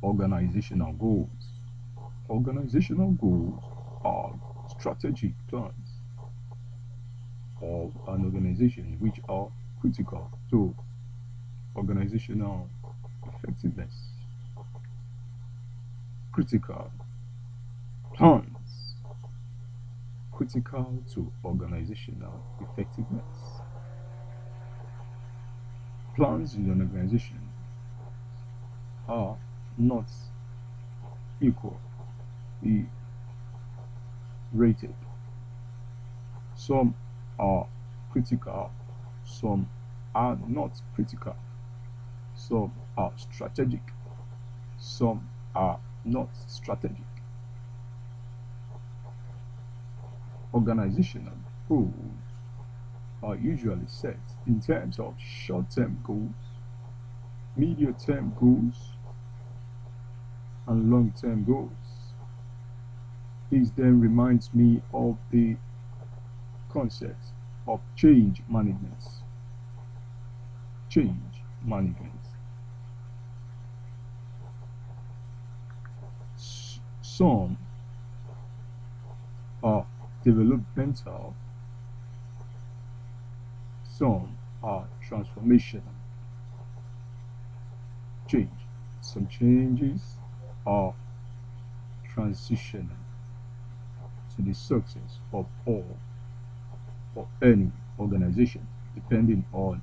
Organizational goals. Organizational goals are strategic plans of an organization which are critical to organizational effectiveness. Critical plans critical to organizational effectiveness. Plans in an organization are not equally rated. Some are critical, some are not critical, some are strategic, some are not strategic. Organizational goals are usually set in terms of short-term goals, medium-term goals, and long-term goals. This then reminds me of the concept of change management. Change management. Some are developmental, some are transformational. Change. Some changes are transitional to the success of all or any organization, depending on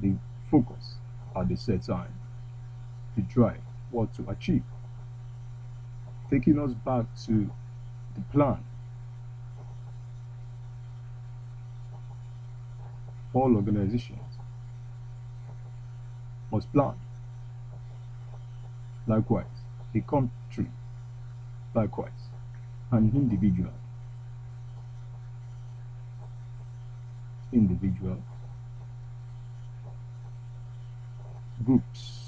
the focus at the set time, the drive, what to achieve. Taking us back to the plan. All organizations must plan. Likewise, a country, likewise, an individual, groups.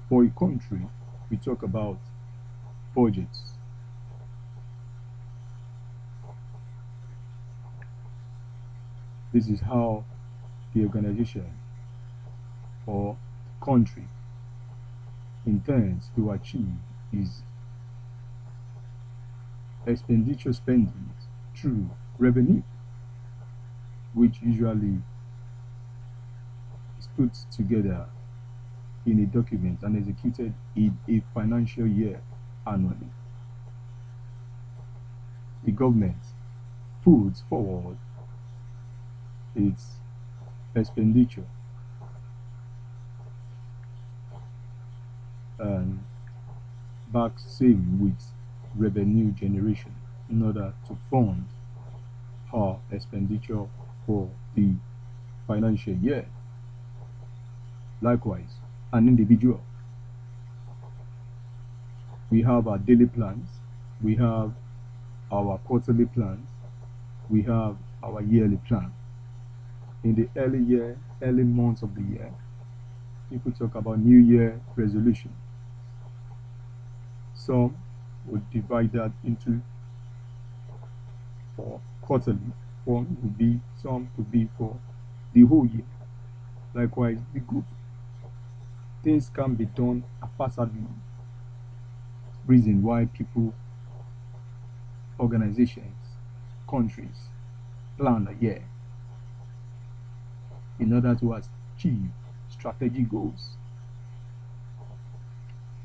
For a country, we talk about budgets. This is how the organization or country intends to achieve is expenditure spending through revenue, which usually is put together in a document and executed in a financial year annually. The government puts forward its expenditure and backs same with revenue generation in order to fund her expenditure for the financial year. Likewise, an individual, we have our daily plans, we have our quarterly plans, we have our yearly plan. In the early year, early months of the year, people talk about New Year resolution. Some would divide that into for quarterly, one would be some would be for the whole year. Likewise, the group. Things can be done haphazardly. Reason why people, organizations, countries plan a year in order to achieve strategic goals.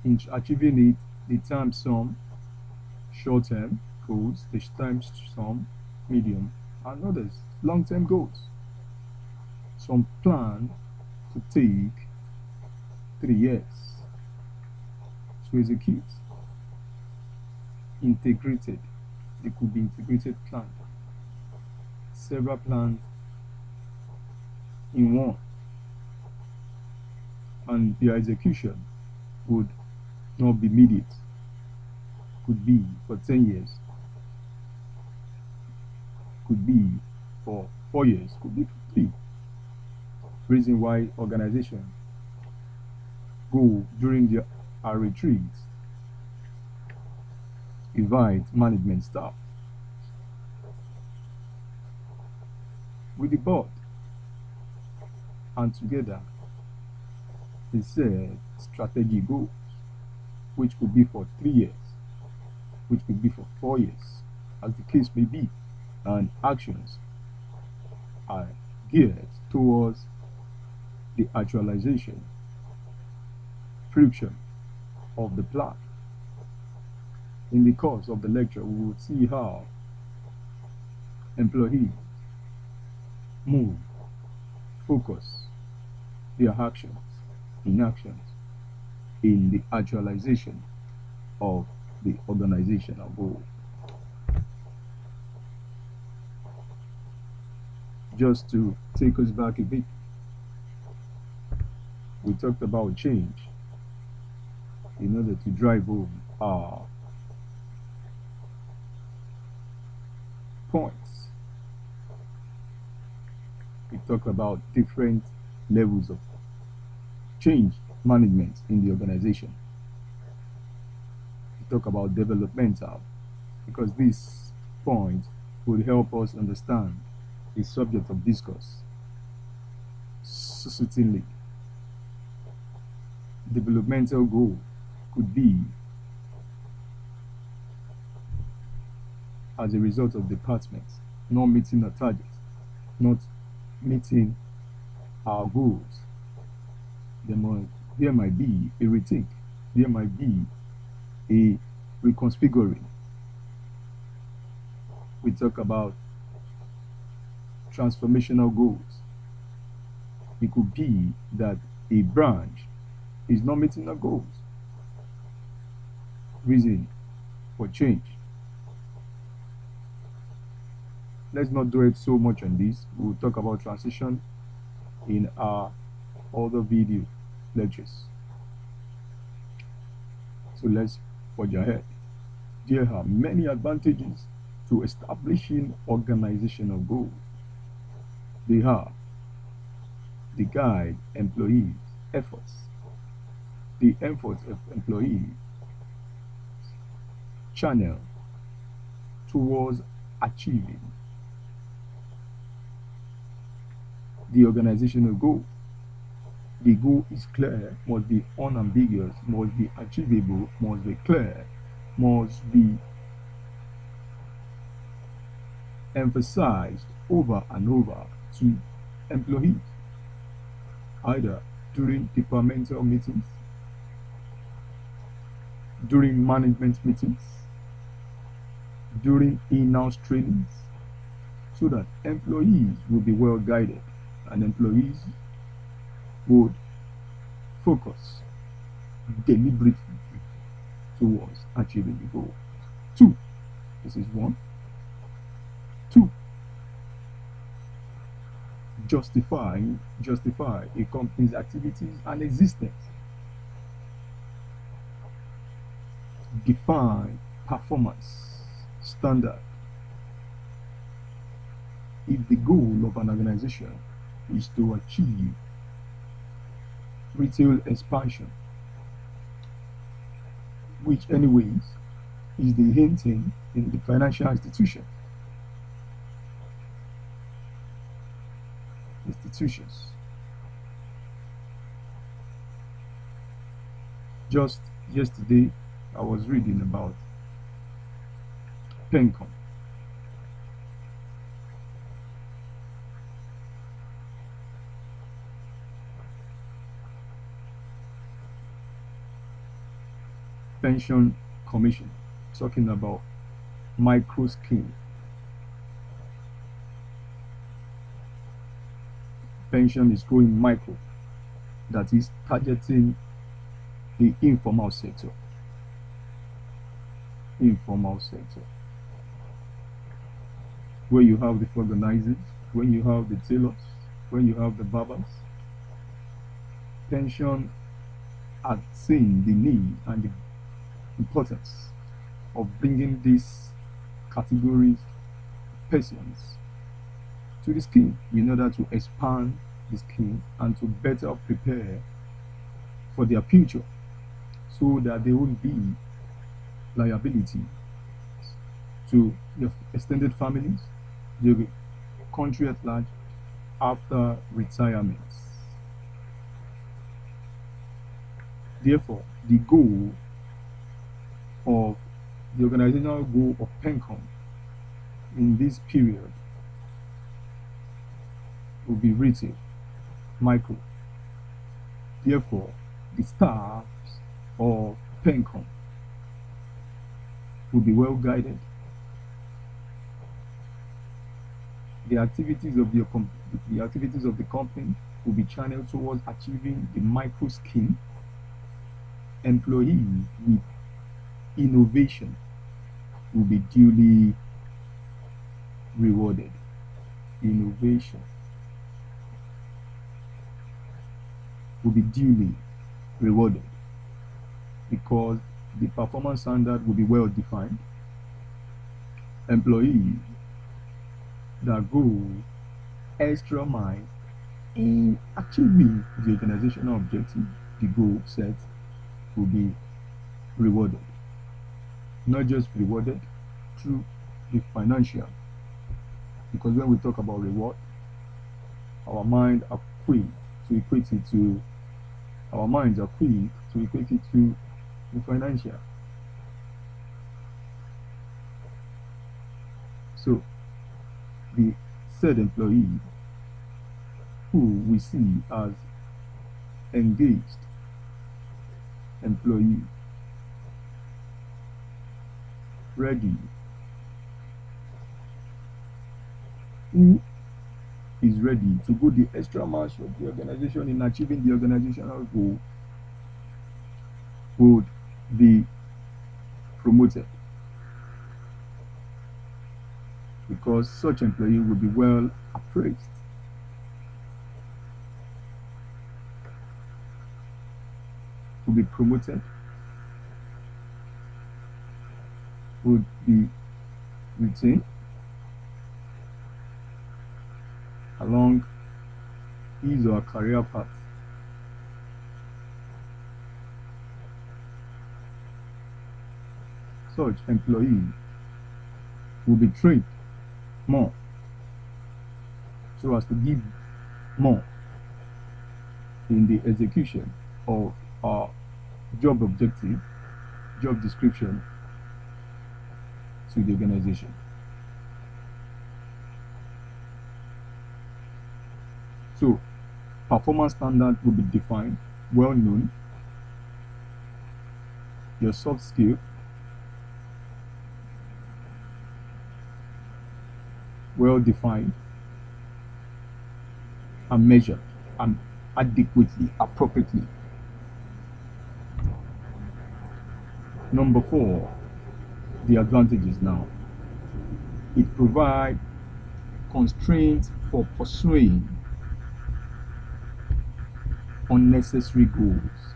In achieving it, the time some short-term goals, the time some medium, and others long-term goals. Some plan to take 3 years to execute. Integrated, they could be integrated plan. Several plans in one, and their execution would not be immediate. Could be for 10 years, could be for 4 years, could be for 3. Reason why organizations go during their retreats, invite management staff with the board. and together they set strategy goals, which could be for 3 years, which could be for 4 years, as the case may be, and actions are geared towards the actualization, fruition of the plan. In the course of the lecture, we will see how employees move, focus their actions, inactions in the actualization of the organizational goal. Just to take us back a bit, we talked about change in order to drive home our points. We talked about different levels of change management in the organization. We talk about developmental, because this point will help us understand the subject of discourse. Certainly, developmental goal could be as a result of departments not meeting our targets, not meeting our goals. There might be a rethink, there might be a reconfiguring. We talk about transformational goals. It could be that a branch is not meeting our goals. Reason for change. Let's not do it so much on this. We'll talk about transition in our other video lectures. So let's forge ahead. There are many advantages to establishing organizational goals. They are: the guide employees' efforts. The efforts of employees channel towards achieving the organizational goal. The goal is clear, must be unambiguous, must be achievable, must be clear, must be emphasized over and over to employees, either during departmental meetings, during management meetings, during in-house trainings, so that employees will be well guided and employees would focus deliberately towards achieving the goal. Two, this is one. Two, justify a company's activities and existence. Define performance standard. If the goal of an organization is to achieve retail expansion, which anyways is the hinting in the financial institutions, just yesterday I was reading about Pencom. Pension Commission, talking about micro scheme. Pension is going micro, that is targeting the informal sector. Where you have the organizers, when you have the tailors, when you have the barbers. Pension had seen the need and the importance of bringing these categories persons to the scheme in order to expand the scheme and to better prepare for their future, so that they won't be liability to your extended families, the country at large, after retirement. Therefore, the goal of the organizational goal of PENCOM in this period will be retail, micro. Therefore, the staffs of PENCOM will be well guided. The activities of the company will be channeled towards achieving the micro scheme. Employees with innovation will be duly rewarded. Innovation will be duly rewarded because the performance standard will be well defined. Employees that go extra mile in achieving the organizational objective, the goal set, will be rewarded. Not just rewarded through the financial, because when we talk about reward, our minds are quick to equate it to the financial. So the said employee who we see as engaged employee, ready, who is ready to go the extra mile of the organization in achieving the organizational goal, would be promoted, because such employee will be well appraised. Will be promoted, would be retained along his or her career path. Such employee will be trained more so as to give more in the execution of our job objective, job description to the organization. So, performance standard will be defined, well known. Your soft skill well defined and measured and adequately, appropriately. Number 4, the advantages now. It provides constraints for pursuing unnecessary goals.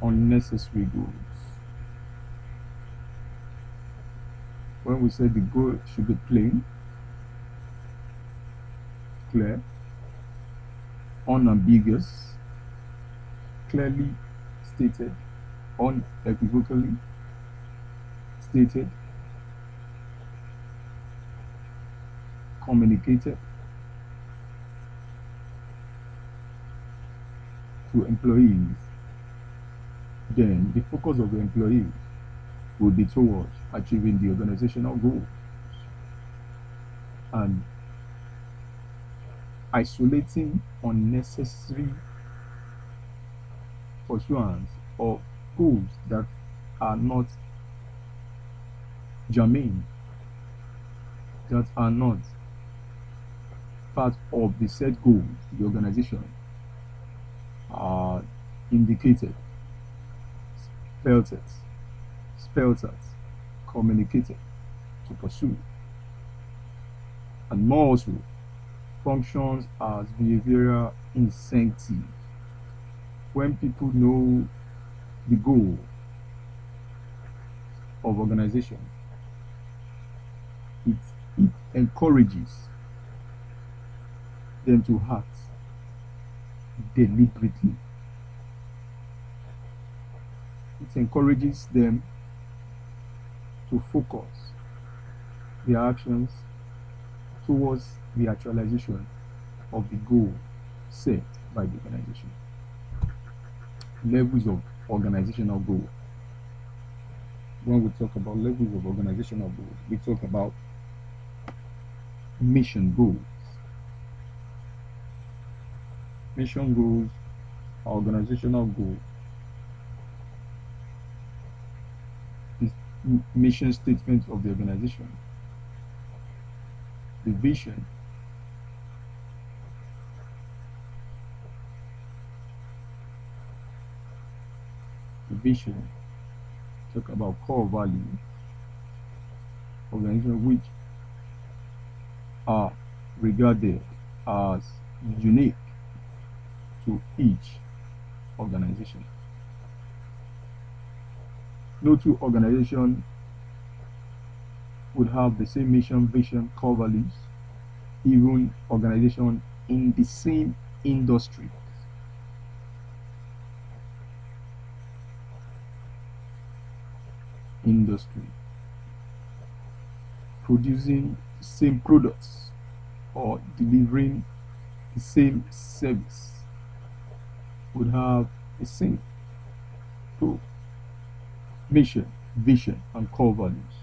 Unnecessary goals. When we say the goal should be plain, clear, unambiguous, clearly stated, unequivocally stated, communicated to employees, then the focus of the employee will be towards achieving the organizational goals and isolating unnecessary pursuance of goals that are not germane, that are not part of the set goals the organization are indicated, spelled out, communicated to pursue, and more also functions as behavioral incentive. When people know the goal of organization, it encourages them to act deliberately. It encourages them to focus their actions towards the actualization of the goal set by the organization. levels of organizational goals. When we talk about levels of organizational goals, we talk about mission goals. Mission goals are organizational goals. Is mission statement of the organization. The vision, talk about core values, organization which are regarded as unique to each organization. No two organizations would have the same mission, vision, core values, even organization in the same industry. Producing the same products or delivering the same service would have the same mission, vision, and core values.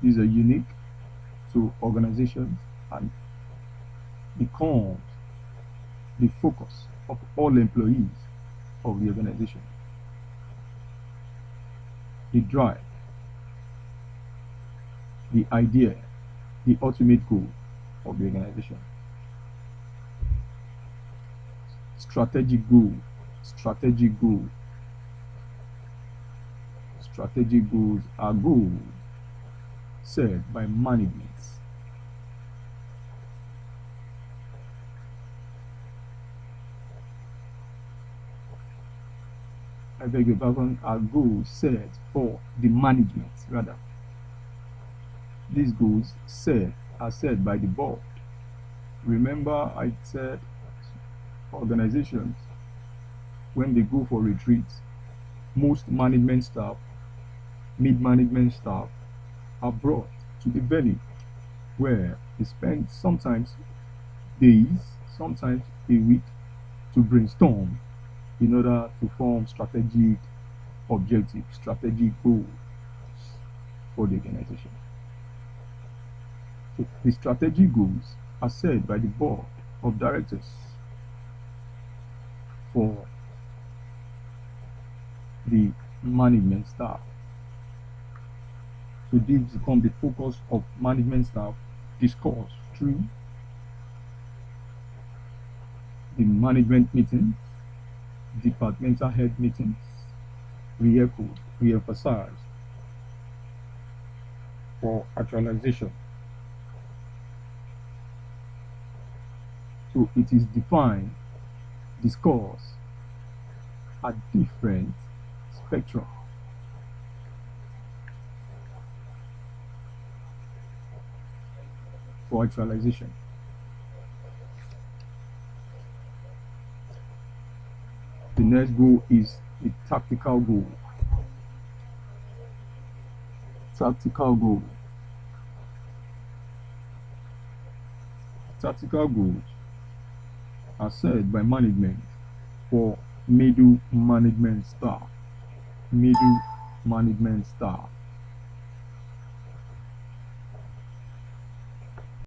These are unique to organizations and becomes the focus of all employees of the organization. The drive, the idea, the ultimate goal of the organization. Strategic goals are goals set by management. I beg your pardon, are goals set for the management rather. These goals are set by the board. Remember I said organizations, when they go for retreats, most management staff, mid-management staff are brought to the venue where they spend sometimes days, sometimes a week to brainstorm in order to form strategic objectives, strategic goals for the organization. So the strategic goals are set by the board of directors for the management staff. So these become the focus of management staff discussed through the management meetings, departmental head meetings, re-emphasized for actualization. So it is defined, discussed at different spectrum. For actualization. The next goal is a tactical goal. Tactical goals are set by management for middle management staff.